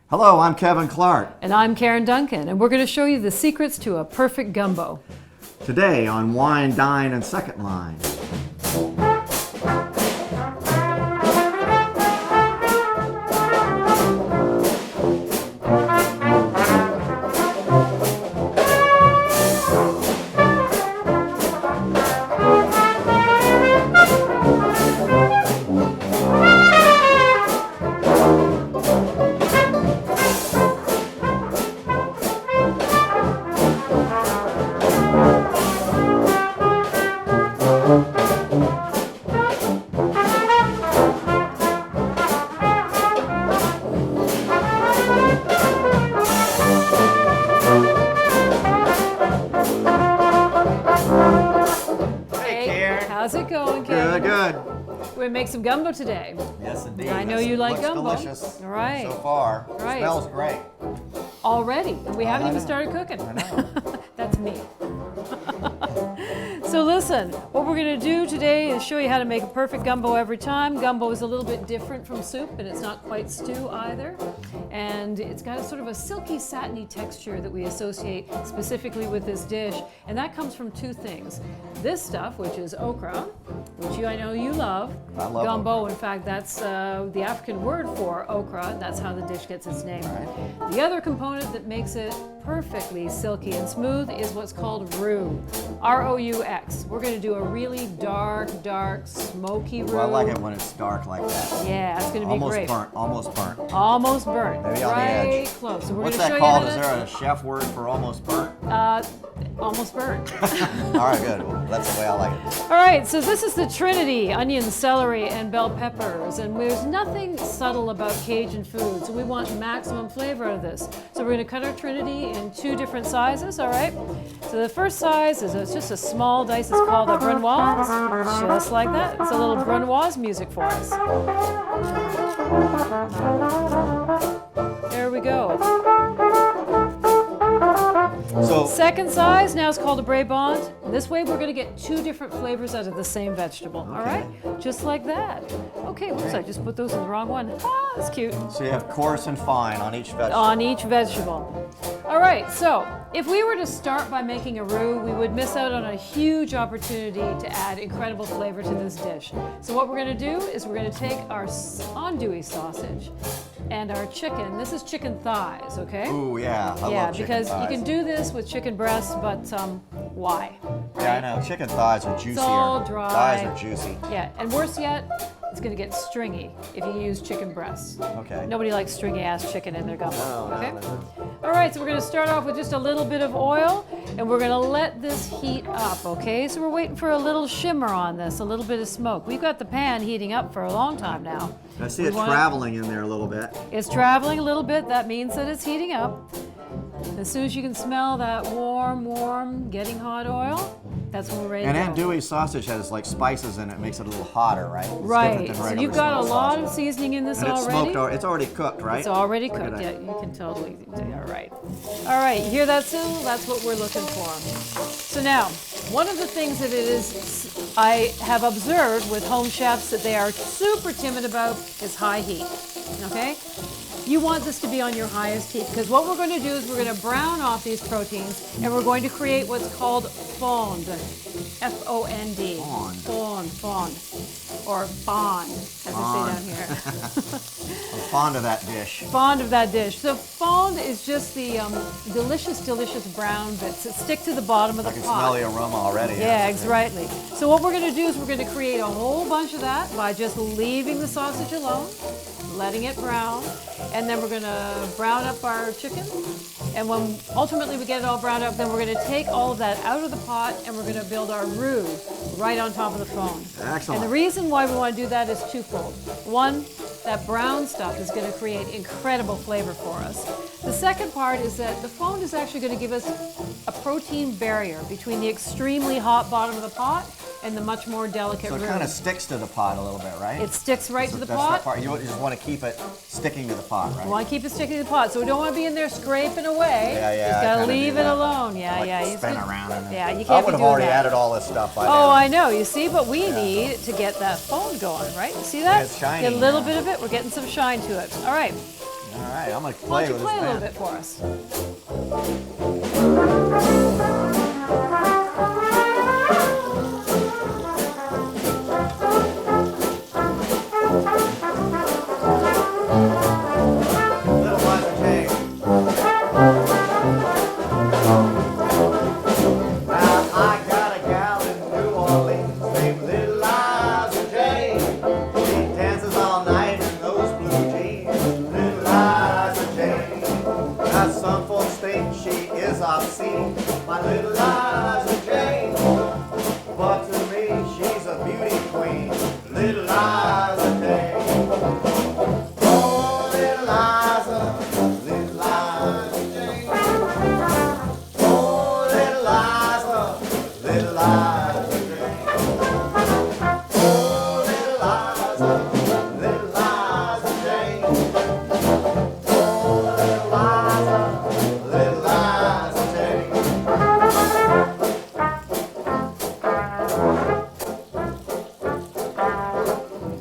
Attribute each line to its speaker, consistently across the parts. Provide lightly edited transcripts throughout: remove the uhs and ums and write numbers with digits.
Speaker 1: Hello, I'm Kevin Clark.
Speaker 2: And I'm Karen Duncan, and we're going to show you the secrets to a perfect gumbo.
Speaker 1: Today on Wine, Dine and Second Line.
Speaker 2: How's it going, Kevin?
Speaker 1: Good.
Speaker 2: We're going to make some gumbo today.
Speaker 1: Yes, indeed.
Speaker 2: I know you like
Speaker 1: looks
Speaker 2: gumbo.
Speaker 1: delicious.
Speaker 2: All right.
Speaker 1: So far.
Speaker 2: All right.
Speaker 1: Smells great.
Speaker 2: Already. We haven't
Speaker 1: I
Speaker 2: even
Speaker 1: know.
Speaker 2: started cooking.
Speaker 1: I know.
Speaker 2: That's me. So listen, what we're going to do today is show you how to make a perfect gumbo every time. Gumbo is a little bit different from soup, and it's not quite stew either. And it's got a sort of a silky, satiny texture that we associate specifically with this dish. And that comes from two things. This stuff, which is okra, which I know you love.
Speaker 1: I love
Speaker 2: gumbo,
Speaker 1: okra.
Speaker 2: in fact, that's the African word for okra. That's how the dish gets its name.
Speaker 1: Right.
Speaker 2: The other component that makes it perfectly silky and smooth is what's called roux. R-O-U-X. We're going to do a really dark, smoky roux.
Speaker 1: Well, I like it when it's dark like that.
Speaker 2: Yeah, it's going to be
Speaker 1: Almost
Speaker 2: great.
Speaker 1: burnt. Almost burnt.
Speaker 2: Almost burnt.
Speaker 1: Maybe on the
Speaker 2: right
Speaker 1: edge.
Speaker 2: close. So we're
Speaker 1: What's
Speaker 2: going to
Speaker 1: that
Speaker 2: show
Speaker 1: called?
Speaker 2: you
Speaker 1: Is
Speaker 2: how
Speaker 1: there a chef word for almost burnt?
Speaker 2: to, almost burnt.
Speaker 1: All right, good. Well, that's the way I like it.
Speaker 2: All right, so this is the Trinity: onions, celery, and bell peppers. And there's nothing subtle about Cajun food, so we want maximum flavor out of this. So we're going to cut our Trinity in two different sizes, all right? So the first size is it's just a small dice. It's called a brunoise, just like that. It's a little brunoise music for us. There we go.
Speaker 1: So,
Speaker 2: Second size now is called a Brabant. This way we're going to get two different flavors out of the same vegetable. All right? Just like that. Okay, whoops, I just put those in the wrong one. Ah, that's cute.
Speaker 1: so you have coarse and fine on each vegetable.
Speaker 2: On each vegetable. All right, so if we were to start by making a roux, we would miss out on a huge opportunity to add incredible flavor to this dish. So what we're going to do is we're going to take our andouille sausage and our chicken. This is chicken thighs, okay?
Speaker 1: Ooh, yeah. I
Speaker 2: Yeah,
Speaker 1: love chicken
Speaker 2: because
Speaker 1: thighs.
Speaker 2: you can do this with chicken breasts, but why?
Speaker 1: Yeah, I know. Chicken thighs are juicier.
Speaker 2: all dry.
Speaker 1: Thighs are juicy.
Speaker 2: Yeah, and worse yet, it's going to get stringy if you use chicken breasts.
Speaker 1: Okay.
Speaker 2: Nobody likes stringy ass chicken in their gumbo.
Speaker 1: No,
Speaker 2: Okay.
Speaker 1: no.
Speaker 2: All right, so we're going to start off with just a little bit of oil, and we're going to let this heat up. Okay, so we're waiting for a little shimmer on this, a little bit of smoke. We've got the pan heating up for a long time now.
Speaker 1: I see
Speaker 2: We
Speaker 1: it
Speaker 2: want-
Speaker 1: traveling in there a little bit.
Speaker 2: It's traveling a little bit. That means that it's heating up. As soon as you can smell that warm, getting hot oil, that's when we're ready
Speaker 1: And
Speaker 2: to go.
Speaker 1: andouille sausage has like spices in it, makes it a little hotter, right? It's different
Speaker 2: Right.
Speaker 1: than
Speaker 2: So
Speaker 1: regular
Speaker 2: you've got a
Speaker 1: smoked
Speaker 2: lot of
Speaker 1: sausage.
Speaker 2: seasoning in this
Speaker 1: And it's
Speaker 2: already.
Speaker 1: smoked. It's already cooked, right?
Speaker 2: It's already
Speaker 1: Look at
Speaker 2: cooked.
Speaker 1: that.
Speaker 2: Yeah, you can totally. All right. All right. You hear that, Sue? That's what we're looking for. So now, one of the things that it is I have observed with home chefs that they are super timid about is high heat. Okay. You want this to be on your highest heat because what we're going to do is we're going to brown off these proteins and we're going to create what's called fond. F-O-N-D. Fond. Or fond, as they say down here.
Speaker 1: I'm fond of that dish.
Speaker 2: Fond of that dish. So fond is just the delicious brown bits that stick to the bottom of the
Speaker 1: I can
Speaker 2: pot.
Speaker 1: smell the aroma already.
Speaker 2: Yeah, exactly. So what we're going to do is we're going to create a whole bunch of that by just leaving the sausage alone, letting it brown, and then we're going to brown up our chicken. And when ultimately we get it all browned up, then we're going to take all of that out of the pot and we're going to build our roux right on top of the fond.
Speaker 1: Excellent.
Speaker 2: And the reason why we want to do that is twofold. One, that brown stuff is going to create incredible flavor for us. The second part is that the fond is actually going to give us a protein barrier between the extremely hot bottom of the pot and the much more delicate
Speaker 1: So it
Speaker 2: roux.
Speaker 1: kind of sticks to the pot a little bit, right?
Speaker 2: It sticks right to the
Speaker 1: That's
Speaker 2: pot.
Speaker 1: part. You just want to keep it sticking to the pot, right?
Speaker 2: We want to keep it sticking to the pot, so we don't want to be in there scraping away.
Speaker 1: Yeah, yeah,
Speaker 2: Just
Speaker 1: I
Speaker 2: gotta
Speaker 1: kinda
Speaker 2: leave
Speaker 1: do
Speaker 2: it
Speaker 1: that.
Speaker 2: alone. Yeah,
Speaker 1: Like
Speaker 2: yeah.
Speaker 1: to
Speaker 2: you
Speaker 1: spin
Speaker 2: just-
Speaker 1: around in it.
Speaker 2: Yeah, you
Speaker 1: I
Speaker 2: can't
Speaker 1: would
Speaker 2: be
Speaker 1: have
Speaker 2: doing
Speaker 1: already
Speaker 2: that.
Speaker 1: added all this stuff by
Speaker 2: Oh,
Speaker 1: now.
Speaker 2: I know. You see, but we need to get that fond going, right? You see that?
Speaker 1: It's shiny
Speaker 2: Get a little
Speaker 1: now.
Speaker 2: bit of it. We're getting some shine to it. All right.
Speaker 1: All right, I'm gonna
Speaker 2: Why
Speaker 1: play
Speaker 2: don't
Speaker 1: with
Speaker 2: you play a little
Speaker 1: this
Speaker 2: bit for us?
Speaker 1: Little Liza Jane. Now I got a gal in New Orleans named Little Liza Jane. She dances all night in those blue jeans. Little Liza Jane. Now some folks think she is obscene, my Little Liza Jane. But to me, she's a beauty queen. Little Liza Jane. Oh, Little Liza, Little Liza Jane. Oh, Little Liza, Little Liza Jane. Oh, Little Liza, Little Liza Jane. Oh, Little Liza, Little Liza Jane.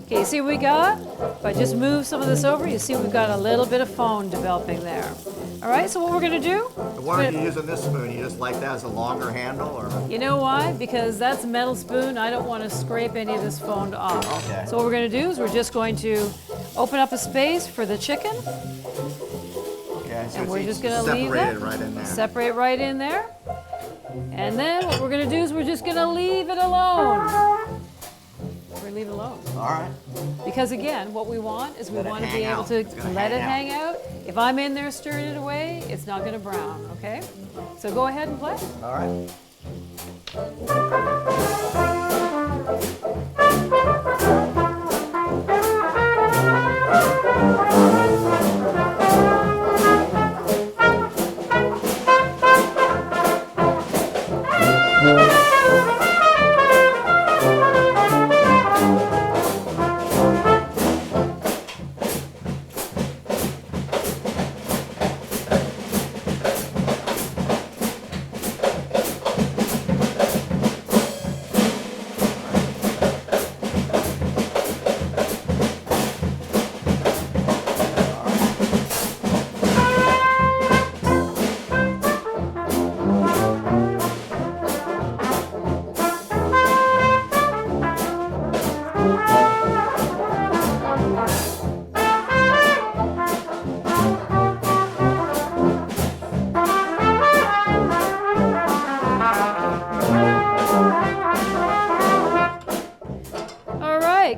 Speaker 2: Okay, see what we got? If I just move some of this over, you see we've got a little bit of foam developing there. All right, so what we're gonna do?
Speaker 1: Why are you using this spoon? You just like that as a longer handle, or?
Speaker 2: You know why? Because that's a metal spoon. I don't want to scrape any of this foam off.
Speaker 1: Okay.
Speaker 2: So what we're going to do is we're just going to open up a space for the chicken,
Speaker 1: Okay, so
Speaker 2: and we're
Speaker 1: it's
Speaker 2: just going to leave that.
Speaker 1: separated right in there.
Speaker 2: Separate right in there. And then what we're going to do is we're just going to leave it alone. We're going to leave it alone.
Speaker 1: All right.
Speaker 2: Because again, what we want is we
Speaker 1: Let it
Speaker 2: want to
Speaker 1: hang
Speaker 2: be able
Speaker 1: out.
Speaker 2: to
Speaker 1: It's gonna
Speaker 2: let it
Speaker 1: hang
Speaker 2: hang out. If I'm in there stirring it away, it's not going to brown, okay? So go ahead and play.
Speaker 1: All right.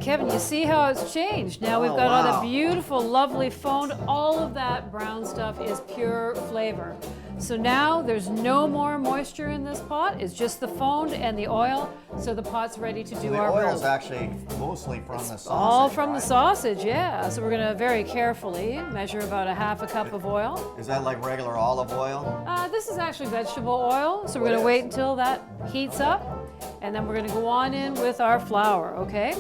Speaker 2: Kevin, you see how it's changed. Now we've
Speaker 1: Oh,
Speaker 2: got all
Speaker 1: wow.
Speaker 2: that beautiful, lovely foam. All of that brown stuff is pure flavor. So now there's no more moisture in this pot. It's just the foam and the oil. So the pot's ready to do
Speaker 1: The
Speaker 2: our
Speaker 1: oil is
Speaker 2: roll.
Speaker 1: actually mostly from the sausage.
Speaker 2: All from the
Speaker 1: right?
Speaker 2: sausage, yeah. So we're gonna very carefully measure about a half a cup of oil.
Speaker 1: Is that like regular olive oil?
Speaker 2: This is actually vegetable oil, so we're
Speaker 1: It
Speaker 2: gonna
Speaker 1: is.
Speaker 2: wait until that heats up, and then we're gonna go on in with our flour, okay?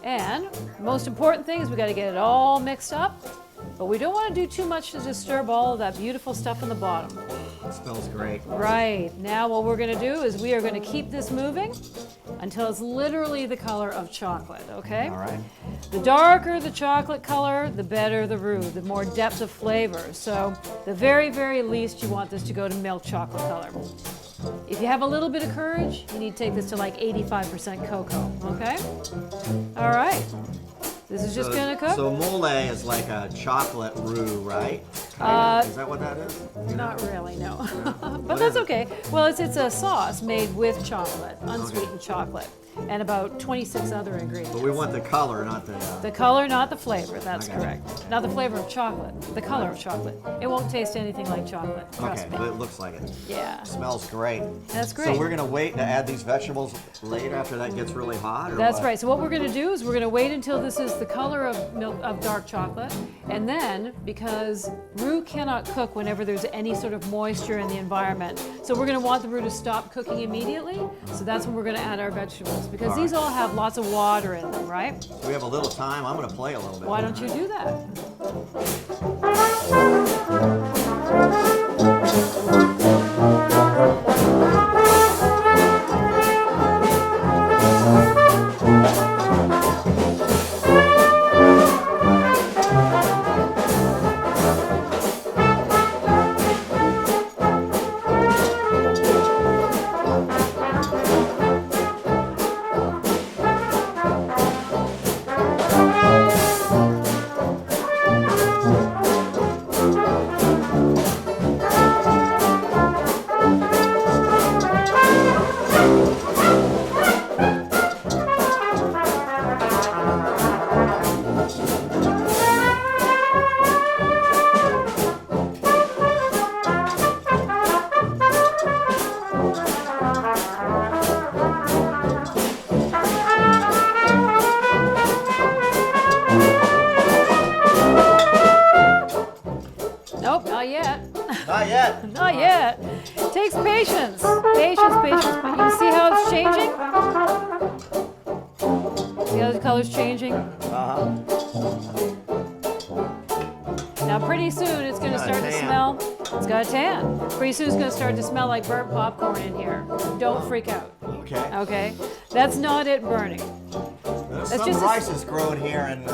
Speaker 2: And most important thing is we gotta get it all mixed up, but we don't wanna do too much to disturb all of that beautiful stuff in the bottom.
Speaker 1: It smells great.
Speaker 2: Right, now what we're gonna do is we are gonna keep this moving until it's literally the color of chocolate, okay?
Speaker 1: All right.
Speaker 2: The darker the chocolate color, the better the roux, the more depth of flavor. So the very, very least you want this to go to milk chocolate color. If you have a little bit of courage, you need to take this to like 85% cocoa, okay? All right, this is just gonna cook.
Speaker 1: So mole is like a chocolate roux, right? Is that what that is? You know?
Speaker 2: Not really, no.
Speaker 1: What
Speaker 2: But
Speaker 1: is
Speaker 2: that's
Speaker 1: it?
Speaker 2: okay. Well, it's a sauce made with chocolate, unsweetened chocolate, and about 26 other ingredients.
Speaker 1: But we want the color, not the.
Speaker 2: The color, not the flavor, that's
Speaker 1: Okay.
Speaker 2: correct. Not the flavor of chocolate, the color of chocolate. It won't taste anything like chocolate, trust
Speaker 1: Okay,
Speaker 2: me.
Speaker 1: but it looks like it.
Speaker 2: Yeah,
Speaker 1: Smells great.
Speaker 2: that's great.
Speaker 1: So we're gonna wait to add these vegetables later after that gets really hot, or
Speaker 2: That's
Speaker 1: what?
Speaker 2: right. So what we're going to do is we're going to wait until this is the color of milk of dark chocolate, and then because roux cannot cook whenever there's any sort of moisture in the environment, so we're going to want the roux to stop cooking immediately. So that's when we're going to add our vegetables because
Speaker 1: All
Speaker 2: these
Speaker 1: right.
Speaker 2: all have lots of water in them, right?
Speaker 1: So we have a little time. I'm gonna play a little bit.
Speaker 2: Why don't you do that? Nope, not yet.
Speaker 1: Not yet.
Speaker 2: Not yet. It takes patience. Patience, patience. But you can see how it's changing? See how the color's changing?
Speaker 1: Uh-huh.
Speaker 2: Now pretty soon it's going to start to smell. It's got a tan. Pretty soon it's going to start to smell like burnt popcorn in here. Don't freak out.
Speaker 1: Okay.
Speaker 2: Okay? That's not it burning.
Speaker 1: Some
Speaker 2: just
Speaker 1: rice is grown here in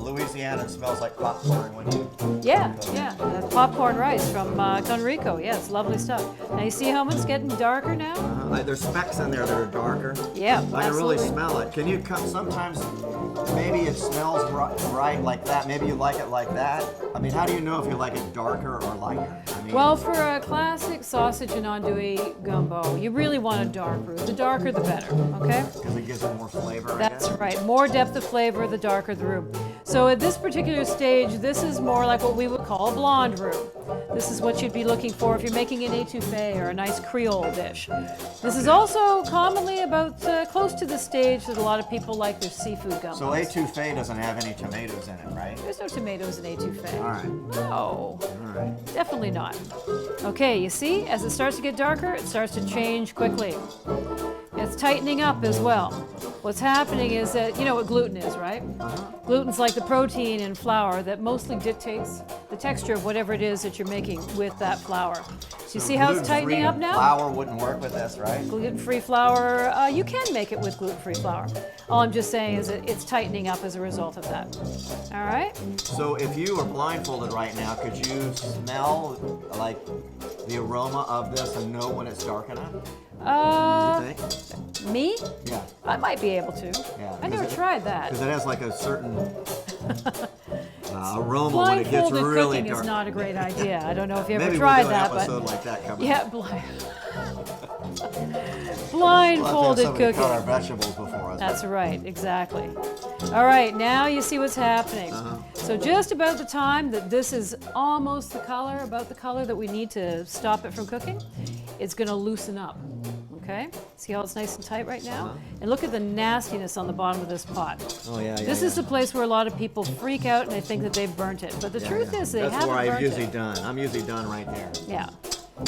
Speaker 1: Louisiana and smells like popcorn when you...
Speaker 2: Yeah, that's popcorn rice from Conrico. Yeah, it's lovely stuff. Now you see how it's getting darker now?
Speaker 1: There's specks in there that are darker.
Speaker 2: Yeah,
Speaker 1: I can really
Speaker 2: absolutely.
Speaker 1: smell it. Can you come? Sometimes maybe it smells right like that. Maybe you like it like that. I mean, how do you know if you like it darker or lighter? I mean,
Speaker 2: Well, for a classic sausage and andouille gumbo, you really want a dark roux. The darker, the better, okay?
Speaker 1: because it gives it more flavor. I
Speaker 2: That's
Speaker 1: guess.
Speaker 2: right. More depth of flavor, the darker the roux. So at this particular stage, this is more like what we would call a blonde roux. This is what you'd be looking for if you're making an étouffée or a nice Creole dish. This is also commonly about close to the stage that a lot of people like their seafood gumbos.
Speaker 1: So étouffée doesn't have any tomatoes in it, right?
Speaker 2: There's no tomatoes in étouffée.
Speaker 1: All right.
Speaker 2: No,
Speaker 1: All right.
Speaker 2: definitely not. Okay, you see, as it starts to get darker, it starts to change quickly. It's tightening up as well. What's happening is that, you know what gluten is, right? Gluten's like the protein in flour that mostly dictates the texture of whatever it is that you're making with that flour. So you see how it's tightening up now?
Speaker 1: Flour wouldn't work with this, right?
Speaker 2: Gluten-free flour, you can make it with gluten-free flour. All I'm just saying is that it's tightening up as a result of that. All right?
Speaker 1: So if you were blindfolded right now, could you smell like the aroma of this and know when it's dark enough? You think?
Speaker 2: Me?
Speaker 1: Yeah.
Speaker 2: I might be able to.
Speaker 1: Yeah,
Speaker 2: I never tried that.
Speaker 1: Because it has like a certain aroma when it gets
Speaker 2: Blindfolded
Speaker 1: really
Speaker 2: cooking
Speaker 1: dark.
Speaker 2: is not a great idea. I don't know if you ever
Speaker 1: Maybe
Speaker 2: tried
Speaker 1: we'll do an
Speaker 2: that,
Speaker 1: episode
Speaker 2: but
Speaker 1: like that coming
Speaker 2: yeah,
Speaker 1: up.
Speaker 2: blindfolded
Speaker 1: We'll have to have somebody
Speaker 2: cooking.
Speaker 1: cut our vegetables before us.
Speaker 2: That's right, exactly. All right, now you see what's happening. So just about the time that this is almost about the color that we need to stop it from cooking, it's going to loosen up. Okay? See how it's nice and tight right now? And look at the nastiness on the bottom of this pot.
Speaker 1: Oh yeah, yeah.
Speaker 2: This is the place where a lot of people freak out and they think that they've burnt it. But the truth is they
Speaker 1: That's
Speaker 2: haven't
Speaker 1: where I'm
Speaker 2: burnt
Speaker 1: usually
Speaker 2: it.
Speaker 1: done. I'm usually done right there.
Speaker 2: Yeah.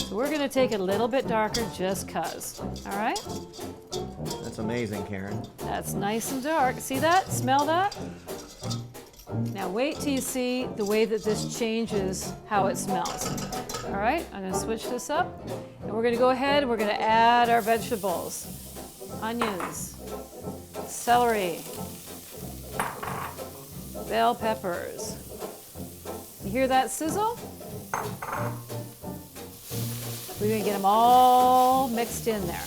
Speaker 2: So we're going to take it a little bit darker just cuz. All right?
Speaker 1: That's amazing, Karen.
Speaker 2: That's nice and dark. See that? Smell that? Now wait till you see the way that this changes how it smells. All right, I'm going to switch this up. And we're going to go ahead and we're going to add our vegetables. Onions, celery, bell peppers. You hear that sizzle? We're going to get them all mixed in there.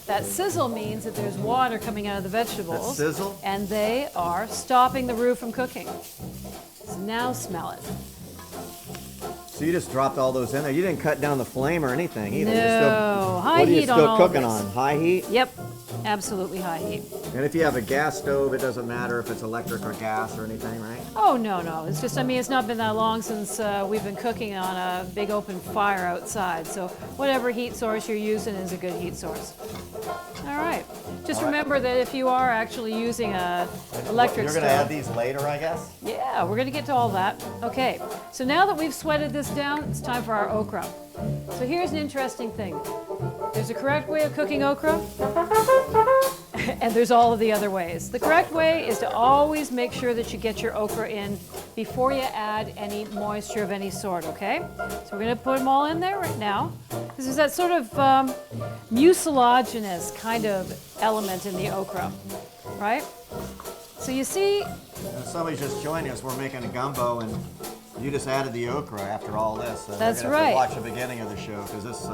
Speaker 2: That sizzle means that there's water coming out of the vegetables.
Speaker 1: That sizzle?
Speaker 2: And they are stopping the roux from cooking. So now smell it.
Speaker 1: So you just dropped all those in there. You didn't cut down the flame or anything either. You're
Speaker 2: No, high
Speaker 1: what are you
Speaker 2: heat on
Speaker 1: still
Speaker 2: all
Speaker 1: cooking
Speaker 2: of this.
Speaker 1: on? High heat?
Speaker 2: Yep, absolutely high heat.
Speaker 1: And if you have a gas stove, it doesn't matter if it's electric or gas or anything, right?
Speaker 2: Oh, no. It's just, it's not been that long since we've been cooking on a big open fire outside. So whatever heat source you're using is a good heat source. All right. Just remember that if you are actually using a electric
Speaker 1: You're
Speaker 2: stove.
Speaker 1: going to add these later, I guess?
Speaker 2: Yeah, we're going to get to all that. Okay, so now that we've sweated this down, it's time for our okra. So here's an interesting thing. There's a correct way of cooking okra, and there's all of the other ways. The correct way is to always make sure that you get your okra in before you add any moisture of any sort, okay? So we're going to put them all in there right now. This is that sort of mucilaginous kind of element in the okra, right? So you see,
Speaker 1: If somebody's just joining us, we're making a gumbo, and you just added the okra after all this. So
Speaker 2: That's
Speaker 1: you're gonna have
Speaker 2: right.
Speaker 1: to watch the beginning of the show, because this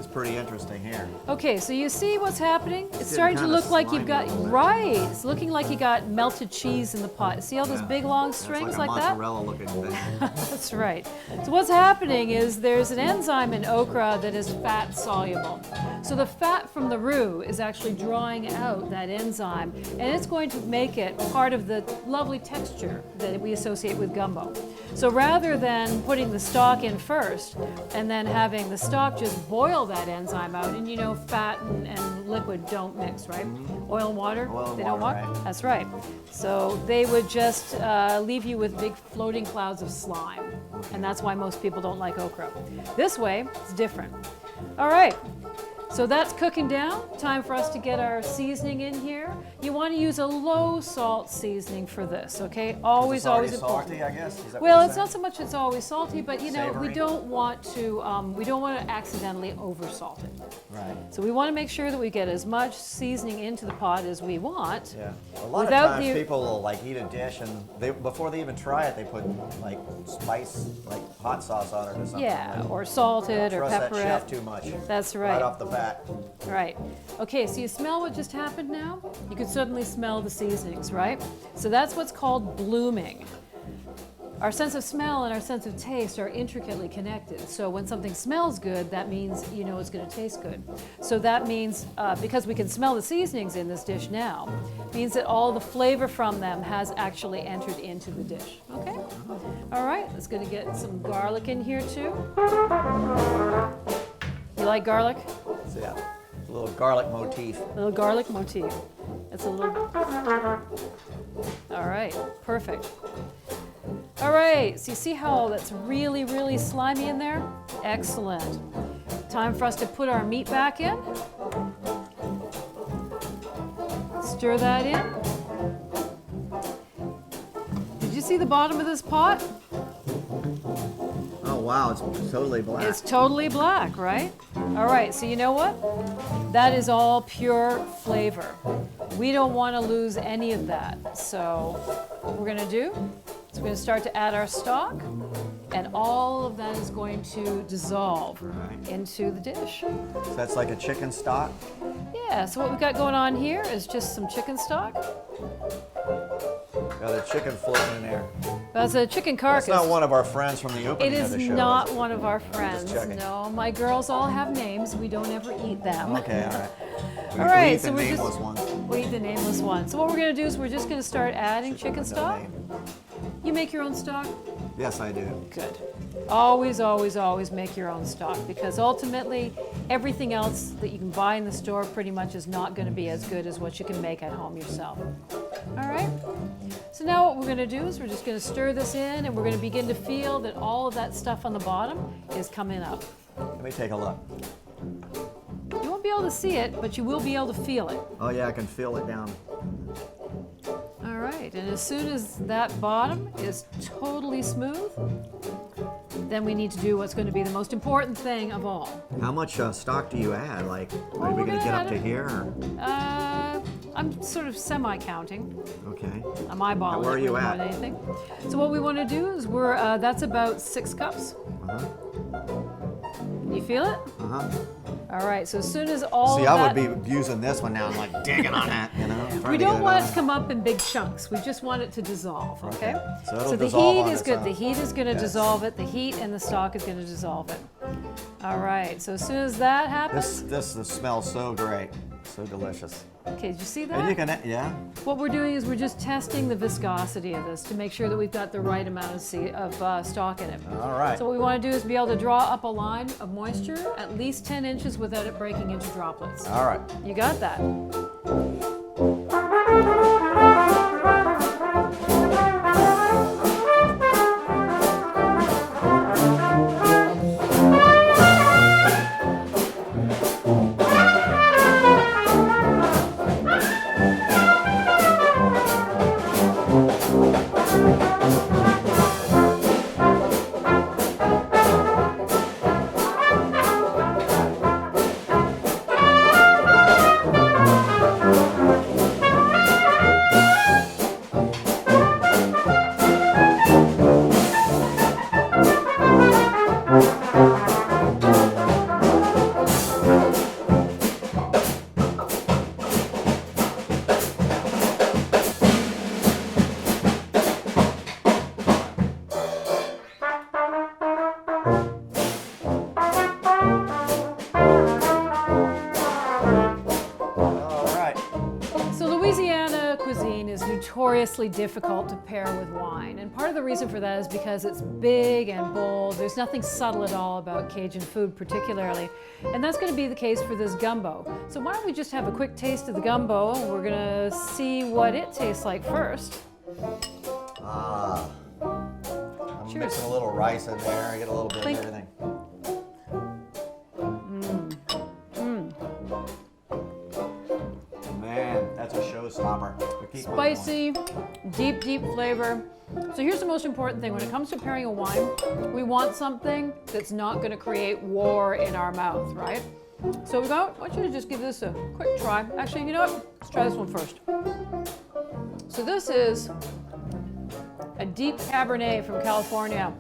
Speaker 1: is pretty interesting here.
Speaker 2: okay, so you see what's happening? It's
Speaker 1: getting
Speaker 2: starting to
Speaker 1: kinda
Speaker 2: look like you've got,
Speaker 1: slimy a little bit.
Speaker 2: right, it's looking like you got melted cheese in the pot. See all those big long strings
Speaker 1: It's
Speaker 2: like
Speaker 1: like a
Speaker 2: that?
Speaker 1: mozzarella-looking thing.
Speaker 2: That's right. So what's happening is there's an enzyme in okra that is fat soluble. So the fat from the roux is actually drawing out that enzyme, and it's going to make it part of the lovely texture that we associate with gumbo. So rather than putting the stock in first and then having the stock just boil that enzyme out, and you know fat and liquid don't mix, right? Oil and water,
Speaker 1: Oil and
Speaker 2: they don't
Speaker 1: water,
Speaker 2: want?
Speaker 1: right.
Speaker 2: That's right. So they would just leave you with big floating clouds of slime, and that's why most people don't like okra. This way, it's different. All right. So that's cooking down. Time for us to get our seasoning in here. You want to use a low salt seasoning for this, okay? Always, always important.
Speaker 1: Salty, I guess. Is that what
Speaker 2: Well,
Speaker 1: you're
Speaker 2: it's not
Speaker 1: saying?
Speaker 2: so much it's always salty, but you know we
Speaker 1: Savory?
Speaker 2: don't want to accidentally over salt it.
Speaker 1: Right.
Speaker 2: So we want to make sure that we get as much seasoning into the pot as we want.
Speaker 1: Yeah. A lot
Speaker 2: Without
Speaker 1: of times
Speaker 2: the-
Speaker 1: people will like eat a dish and before they even try it, they put like spice, like hot sauce on it or something.
Speaker 2: Yeah, or salt it or
Speaker 1: Trust
Speaker 2: pepper
Speaker 1: that chef
Speaker 2: it.
Speaker 1: too much.
Speaker 2: That's
Speaker 1: Right
Speaker 2: right.
Speaker 1: off the bat.
Speaker 2: Right. Okay, so you smell what just happened now? You can suddenly smell the seasonings, right? So that's what's called blooming. Our sense of smell and our sense of taste are intricately connected. So when something smells good, that means you know it's going to taste good. So that means, because we can smell the seasonings in this dish now, means that all the flavor from them has actually entered into the dish. Okay? All right, let's going to get some garlic in here too. You like garlic?
Speaker 1: So yeah, a little garlic motif.
Speaker 2: Little garlic motif. It's a little. All right, perfect. All right, so you see how that's really, really slimy in there? Excellent. Time for us to put our meat back in. Stir that in. Did you see the bottom of this pot?
Speaker 1: Oh wow, it's totally black.
Speaker 2: It's totally black, right? All right, so you know what? That is all pure flavor. We don't want to lose any of that. So what we're going to do is we're going to start to add our stock, and all of that is going to dissolve
Speaker 1: Right.
Speaker 2: into the dish.
Speaker 1: So that's like a chicken stock.
Speaker 2: Yeah, so what we've got going on here is just some chicken stock.
Speaker 1: Got a chicken floating in there.
Speaker 2: That's a chicken
Speaker 1: That's
Speaker 2: carcass.
Speaker 1: not one of our friends from the
Speaker 2: It
Speaker 1: opening of
Speaker 2: is
Speaker 1: the show.
Speaker 2: not
Speaker 1: is it?
Speaker 2: one of our friends.
Speaker 1: checking.
Speaker 2: No, my girls all have names. We don't ever eat them.
Speaker 1: Okay, all right.
Speaker 2: All right,
Speaker 1: we eat
Speaker 2: so
Speaker 1: the
Speaker 2: we're
Speaker 1: nameless
Speaker 2: just
Speaker 1: ones.
Speaker 2: we eat the nameless one. So what we're gonna do is we're just gonna start adding chicken
Speaker 1: with no
Speaker 2: stock.
Speaker 1: name.
Speaker 2: You make your own stock?
Speaker 1: Yes, I do.
Speaker 2: Good. Always, always, always make your own stock, because ultimately everything else that you can buy in the store pretty much is not going to be as good as what you can make at home yourself. All right? So now what we're going to do is we're just going to stir this in, and we're going to begin to feel that all of that stuff on the bottom is coming up.
Speaker 1: Let me take a look.
Speaker 2: You won't be able to see it, but you will be able to feel it.
Speaker 1: Oh yeah, I can feel it down.
Speaker 2: All right, and as soon as that bottom is totally smooth, then we need to do what's going to be the most important thing of all.
Speaker 1: How much stock do you add? Like,
Speaker 2: Well,
Speaker 1: are we
Speaker 2: we're
Speaker 1: going to
Speaker 2: gonna
Speaker 1: get up
Speaker 2: add
Speaker 1: to
Speaker 2: it.
Speaker 1: here? Or?
Speaker 2: I'm sort of semi-counting.
Speaker 1: Okay.
Speaker 2: I'm eyeballing
Speaker 1: Where are
Speaker 2: it
Speaker 1: you
Speaker 2: more
Speaker 1: at?
Speaker 2: than anything. So what we want to do is that's about 6 cups.
Speaker 1: Uh-huh.
Speaker 2: You feel it?
Speaker 1: Uh-huh.
Speaker 2: All right, so as soon as all
Speaker 1: See,
Speaker 2: of
Speaker 1: I
Speaker 2: that,
Speaker 1: would be using this one now and like digging on that, you know? trying
Speaker 2: we
Speaker 1: to
Speaker 2: don't
Speaker 1: get
Speaker 2: want
Speaker 1: it
Speaker 2: it to come up in big chunks. We just want it to dissolve, okay?
Speaker 1: So it'll
Speaker 2: the
Speaker 1: dissolve
Speaker 2: heat
Speaker 1: on
Speaker 2: is
Speaker 1: its
Speaker 2: good.
Speaker 1: own.
Speaker 2: The heat is going to
Speaker 1: Yes.
Speaker 2: dissolve it. The heat and the stock is going to dissolve it. All right, so as soon as that happens,
Speaker 1: This smells so great, so delicious.
Speaker 2: okay, did you see
Speaker 1: And you
Speaker 2: that?
Speaker 1: can, yeah.
Speaker 2: What we're doing is we're just testing the viscosity of this to make sure that we've got the right amount of stock in it.
Speaker 1: All right.
Speaker 2: So what we want to do is be able to draw up a line of moisture at least 10 inches without it breaking into droplets.
Speaker 1: All right.
Speaker 2: You got that? notoriously difficult to pair with wine. And part of the reason for that is because it's big and bold. There's nothing subtle at all about Cajun food particularly. And that's going to be the case for this gumbo. So why don't we just have a quick taste of the gumbo. We're going to see what it tastes like first.
Speaker 1: I'm
Speaker 2: Cheers.
Speaker 1: mixing a little rice in there. I get a little bit
Speaker 2: Clink.
Speaker 1: of everything. Man, that's a showstopper. We keep on going.
Speaker 2: Spicy, deep flavor. So here's the most important thing. When it comes to pairing a wine, we want something that's not going to create war in our mouth, right? So I want you to just give this a quick try. Actually, you know what? Let's try this one first. So this is a deep Cabernet from California.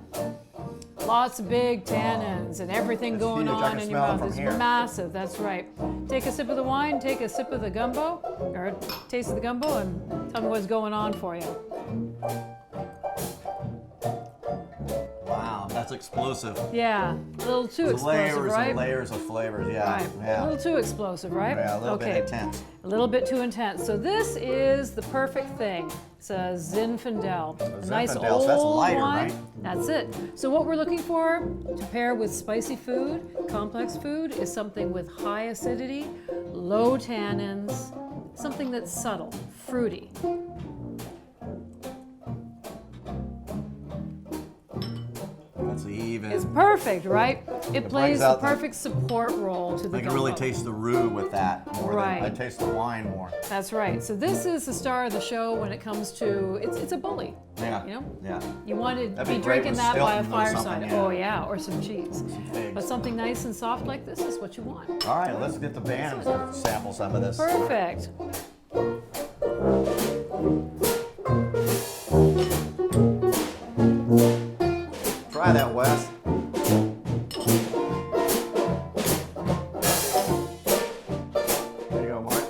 Speaker 2: Lots of big tannins and everything
Speaker 1: It's
Speaker 2: going
Speaker 1: huge. I
Speaker 2: on
Speaker 1: can
Speaker 2: in your
Speaker 1: smell it
Speaker 2: mouth.
Speaker 1: from
Speaker 2: It's
Speaker 1: here.
Speaker 2: massive, that's right. Take a sip of the wine, take a sip of the gumbo, or taste of the gumbo, and tell me what's going on for you.
Speaker 1: Wow, that's explosive.
Speaker 2: Yeah, a little too explosive,
Speaker 1: Layers
Speaker 2: right?
Speaker 1: and layers of flavors, yeah.
Speaker 2: Right.
Speaker 1: Yeah.
Speaker 2: A little too explosive, right?
Speaker 1: Yeah, a little
Speaker 2: okay.
Speaker 1: bit intense.
Speaker 2: A little bit too intense. So this is the perfect thing. It's a Zinfandel. A nice
Speaker 1: Zinfandel,
Speaker 2: old
Speaker 1: so that's lighter,
Speaker 2: wine.
Speaker 1: right?
Speaker 2: That's it. So what we're looking for to pair with spicy food, complex food, is something with high acidity, low tannins, something that's subtle, fruity.
Speaker 1: That's even.
Speaker 2: It's perfect, right? It plays
Speaker 1: brings
Speaker 2: the
Speaker 1: out the-
Speaker 2: perfect support role to the
Speaker 1: I can
Speaker 2: gumbo.
Speaker 1: really taste the roux with that more
Speaker 2: Right.
Speaker 1: than I taste the wine more.
Speaker 2: That's right. So this is the star of the show when it comes to, it's a bully.
Speaker 1: Yeah.
Speaker 2: You know?
Speaker 1: Yeah.
Speaker 2: You want to
Speaker 1: That'd
Speaker 2: be
Speaker 1: be great
Speaker 2: drinking
Speaker 1: with
Speaker 2: that by a
Speaker 1: Stilton or something,
Speaker 2: fireside.
Speaker 1: yeah.
Speaker 2: Oh yeah, or some cheese.
Speaker 1: Some figs.
Speaker 2: But something nice and soft like this is what you want.
Speaker 1: All right, let's get the band to sample some of this.
Speaker 2: Perfect.
Speaker 1: Try that, Wes. There you go, Mark.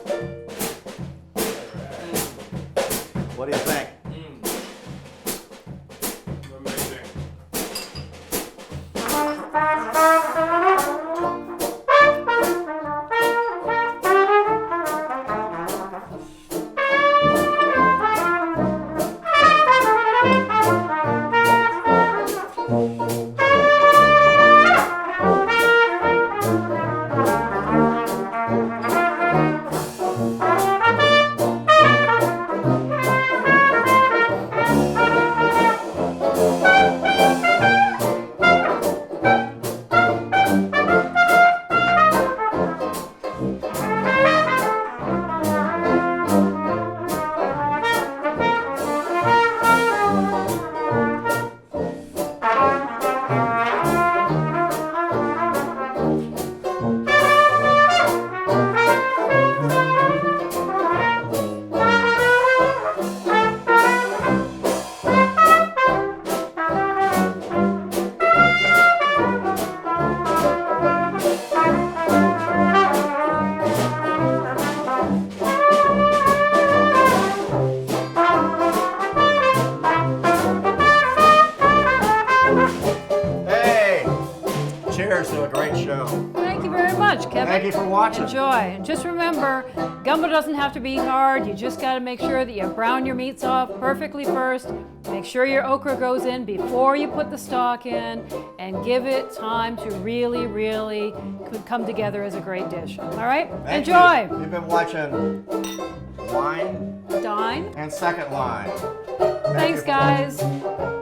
Speaker 1: What do you think?
Speaker 3: Amazing.
Speaker 1: Hey! Cheers to a great show.
Speaker 2: Thank you very much, Kevin.
Speaker 1: Thank you for watching.
Speaker 2: Enjoy. And just remember, gumbo doesn't have to be hard. You just got to make sure that you brown your meats off perfectly first. Make sure your okra goes in before you put the stock in, and give it time to really come together as a great dish. All right?
Speaker 1: Thank
Speaker 2: Enjoy.
Speaker 1: you. You've been watching Wine
Speaker 2: Dine.
Speaker 1: and Second Line.
Speaker 2: Thanks,
Speaker 1: you for watching.
Speaker 2: guys.